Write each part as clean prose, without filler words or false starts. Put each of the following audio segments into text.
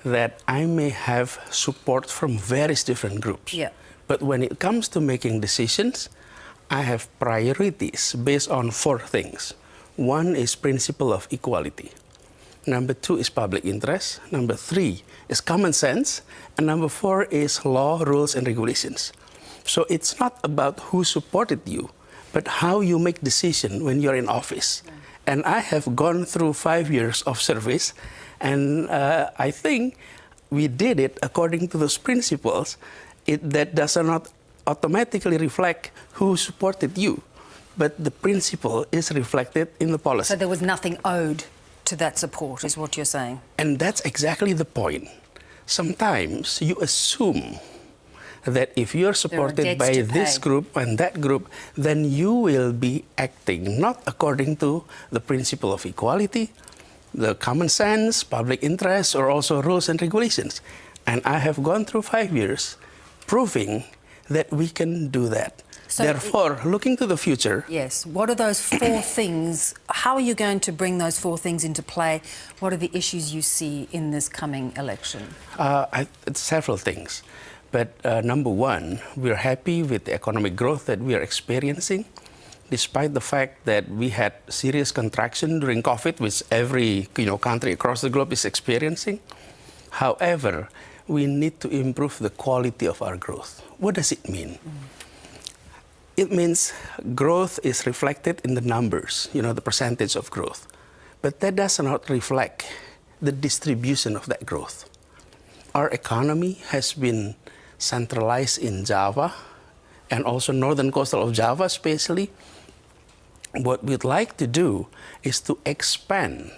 that I may have support from various different groups. Yeah. But when it comes to making decisions, I have priorities based on 4 things. One is principle of equality. Number 2 is public interest. Number 3 is common sense. And number 4 is law, rules, and regulations. So it's not about who supported you, but how you make decisions when you're in office. Yeah. And I have gone through 5 years of service, and I think we did it according to those principles. That does not automatically reflect who supported you, but the principle is reflected in the policy. So there was nothing owed to that support, is what you're saying? And that's exactly the point. Sometimes you assume that if you're supported by this group and that group, then you will be acting not according to the principle of equality, the common sense, public interest, or also rules and regulations. And I have gone through 5 years proving that we can do that. So therefore, looking to the future... Yes. What are those 4 things? How are you going to bring those 4 things into play? What are the issues you see in this coming election? Several things. But number 1, we're happy with the economic growth that we are experiencing, despite the fact that we had serious contraction during COVID, which every country across the globe is experiencing. However, we need to improve the quality of our growth. What does it mean? It means growth is reflected in the numbers, the percentage of growth. But that does not reflect the distribution of that growth. Our economy has been centralized in Java and also northern coastal of Java especially. What we'd like to do is to expand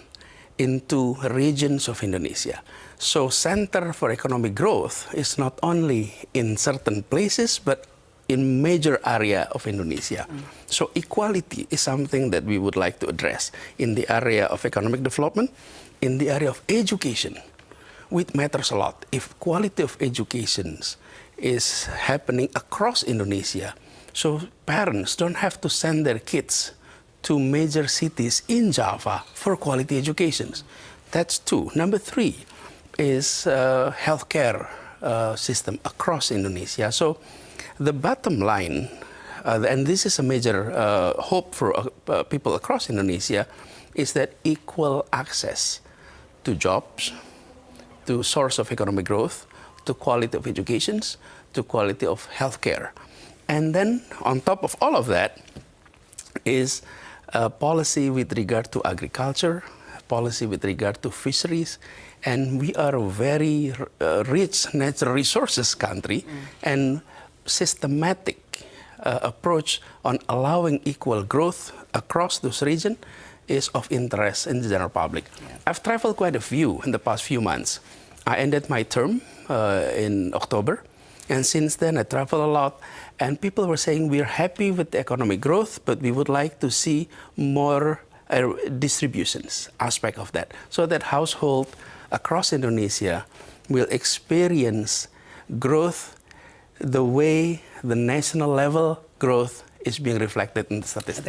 into regions of Indonesia. So Center for Economic Growth is not only in certain places, but in major area of Indonesia. So equality is something that we would like to address in the area of economic development, in the area of education, which matters a lot. If quality of education is happening across Indonesia, so parents don't have to send their kids to major cities in Java for quality educations. That's 2. Number 3 is healthcare system across Indonesia. So the bottom line, and this is a major hope for people across Indonesia, is that equal access to jobs, to source of economic growth, to quality of education, to quality of healthcare. And then on top of all of that is a policy with regard to agriculture, policy with regard to fisheries, and we are a very rich natural resources country, and systematic approach on allowing equal growth across those regions is of interest in the general public. Yeah. I've traveled quite a few in the past few months. I ended my term in October, and since then I travel a lot, and people were saying we're happy with the economic growth, but we would like to see more distributions aspect of that, so that household across Indonesia will experience growth the way the national level growth is being reflected in the statistics.